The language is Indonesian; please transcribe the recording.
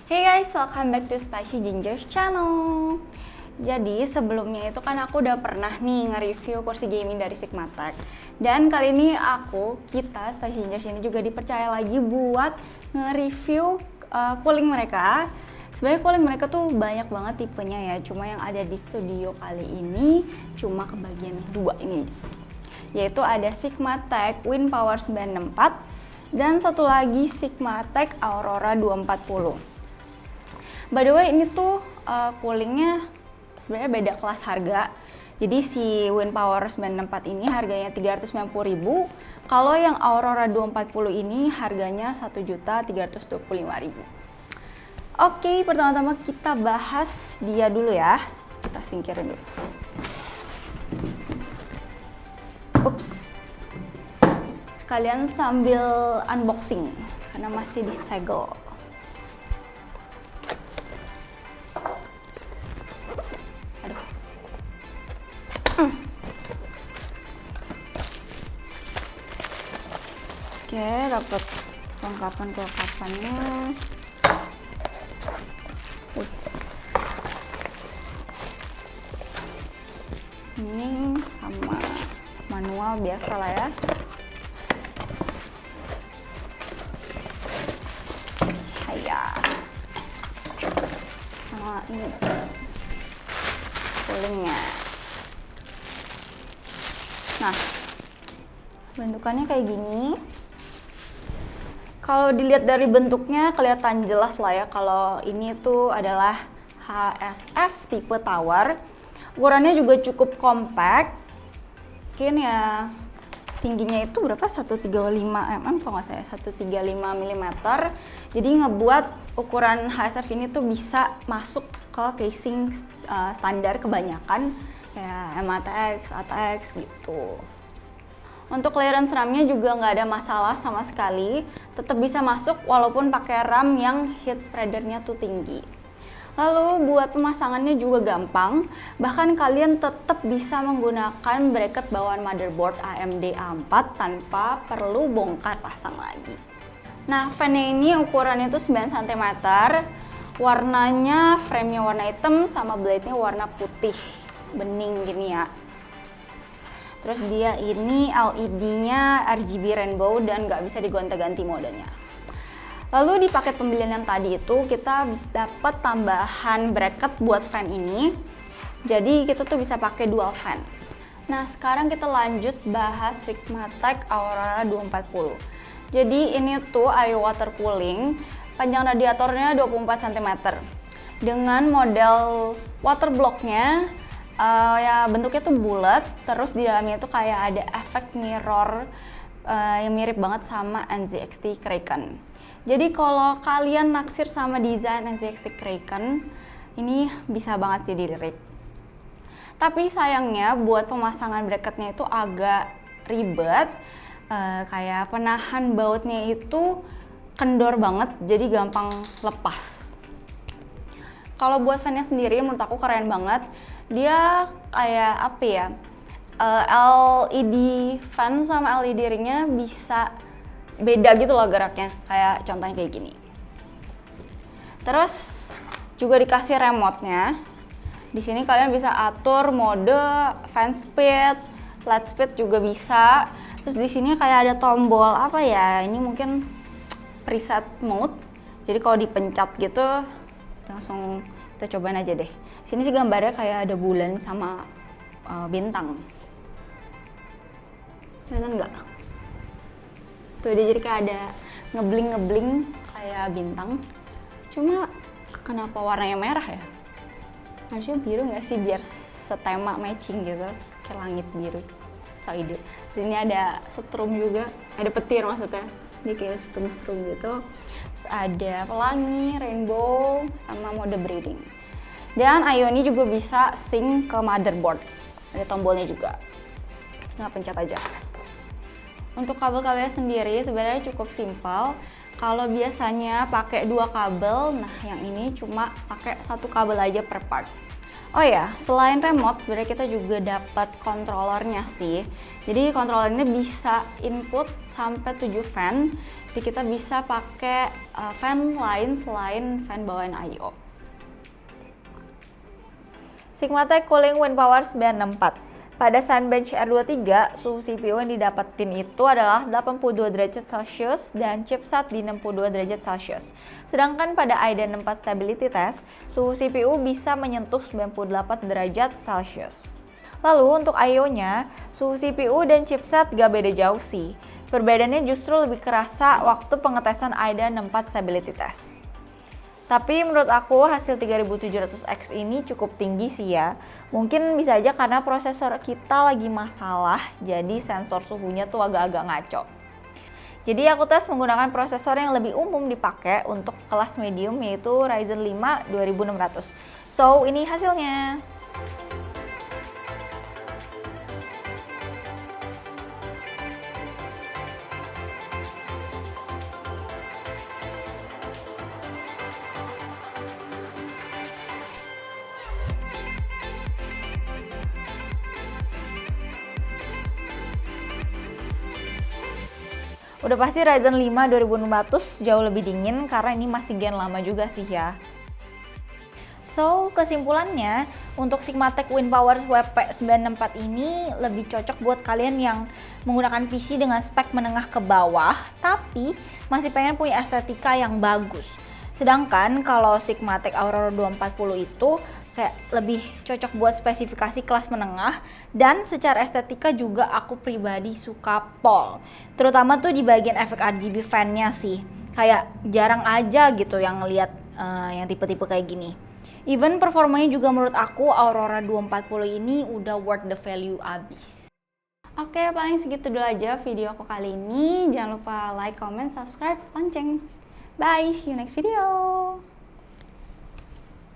Hey guys, welcome back to Spicy Ginger Channel. Jadi sebelumnya itu kan aku udah pernah nih nge-review kursi gaming dari Sigmatech. Dan kali ini kita Spicy Ginger ini juga dipercaya lagi buat nge-review cooling mereka. Sebenarnya cooling mereka tuh banyak banget tipenya ya, cuma yang ada di studio kali ini cuma kebagian dua ini. Yaitu ada Sigmatech Windpower 964 dan satu lagi Sigmatech Aurora 240. By the way, ini tuh coolingnya sebenarnya beda kelas harga. Jadi si Windpower 964 ini harganya 390.000. Kalau yang Aurora 240 ini harganya 1.325.000. Oke, pertama-tama kita bahas dia dulu ya. Kita singkirin dulu. Ups. Sekalian sambil unboxing karena masih disegel. Oke, dapat kelengkapannya. Ini sama manual biasa lah ya. Sama ini coolingnya. Nah, bentukannya kayak gini. Kalau dilihat dari bentuknya kelihatan jelas lah ya kalau ini tuh adalah HSF tipe tower. Ukurannya juga cukup compact. Mungkin ya tingginya itu berapa? 135 mm kalau nggak saya, 135 mm. Jadi ngebuat ukuran HSF ini tuh bisa masuk ke casing standar kebanyakan kayak MATX, ATX gitu. Untuk clearance RAM-nya juga nggak ada masalah sama sekali, tetap bisa masuk walaupun pakai RAM yang heat spreader-nya tuh tinggi. Lalu buat pemasangannya juga gampang, bahkan kalian tetap bisa menggunakan bracket bawaan motherboard AMD A4 tanpa perlu bongkar pasang lagi. Nah, fan-nya ini ukurannya tuh 9 cm, warnanya frame-nya warna hitam sama blade-nya warna putih bening gini ya. Terus dia ini LED-nya RGB rainbow dan nggak bisa digonta-ganti modenya. Lalu di paket pembelian yang tadi itu kita bisa dapat tambahan bracket buat fan ini. Jadi kita tuh bisa pakai dual fan. Nah, sekarang kita lanjut bahas Sigmatech Aurora 240. Jadi ini tuh IO water cooling, panjang radiatornya 24 cm. Dengan model water block-nya ya bentuknya tuh bulat, terus di dalamnya tuh kayak ada efek mirror yang mirip banget sama NZXT Kraken. Jadi kalau kalian naksir sama desain NZXT Kraken, ini bisa banget sih dilirik. Tapi sayangnya buat pemasangan bracketnya itu agak ribet, kayak penahan bautnya itu kendor banget, jadi gampang lepas. Kalau buat fan-nya sendiri menurut aku keren banget. Dia kayak apa ya, LED fan sama LED ringnya bisa beda gitu loh geraknya, kayak contohnya kayak gini. Terus juga dikasih remote-nya. Di sini kalian bisa atur mode fan speed, light speed juga bisa. Terus di sini kayak ada tombol apa ya, ini mungkin preset mode. Jadi kalau dipencet gitu langsung kita cobain aja deh. Sini sih gambarnya kayak ada bulan sama bintang. Kelihatan nggak? Tuh dia jadi kayak ada ngebling kayak bintang. Cuma kenapa warnanya merah ya? Harusnya biru nggak sih biar setema matching gitu, kayak langit biru. So ide. Sini ada setrum juga, ada petir maksudnya. Dia kayak setrum gitu. Terus ada pelangi, rainbow, sama mode breathing. Dan IO ini juga bisa sync ke motherboard. Ada tombolnya juga. Nggak pencet aja. Untuk kabel-kabelnya sendiri sebenarnya cukup simpel. Kalau biasanya pakai 2 kabel, nah yang ini cuma pakai 1 kabel aja per part. Oh ya, selain remote sebenarnya kita juga dapat controllernya sih. Jadi controllernya bisa input sampai 7 fan. Jadi kita bisa pakai fan lain selain fan bawaan I/O. Sigmatek Cooling WindPower 964. Pada Sunbench R23, suhu CPU yang didapetin itu adalah 82 derajat Celcius dan chipset di 62 derajat Celcius. Sedangkan pada IDEN 4 Stability Test, suhu CPU bisa menyentuh 98 derajat Celcius. Lalu untuk I/O-nya, suhu CPU dan chipset gak beda jauh sih. Perbedaannya justru lebih kerasa waktu pengetesan IDEN 4 Stability Test. Tapi menurut aku hasil 3700X ini cukup tinggi sih ya. Mungkin bisa aja karena prosesor kita lagi masalah, jadi sensor suhunya tuh agak-agak ngaco. Jadi aku tes menggunakan prosesor yang lebih umum dipakai untuk kelas medium, yaitu Ryzen 5 2600. So, ini hasilnya. Udah pasti Ryzen 5 2600 jauh lebih dingin karena ini masih gen lama juga sih ya. So, kesimpulannya untuk Sigmatek WindPower WP964 ini lebih cocok buat kalian yang menggunakan PC dengan spek menengah ke bawah tapi masih pengen punya estetika yang bagus. Sedangkan kalau Sigmatek Aurora 240 itu kayak lebih cocok buat spesifikasi kelas menengah, dan secara estetika juga aku pribadi suka pol. Terutama tuh di bagian efek RGB fan-nya sih. Kayak jarang aja gitu yang ngeliat yang tipe-tipe kayak gini. Even performanya juga menurut aku Aurora 240 ini udah worth the value abis. Oke, paling segitu dulu aja video aku kali ini. Jangan lupa like, comment, subscribe, lonceng. Bye, see you next video.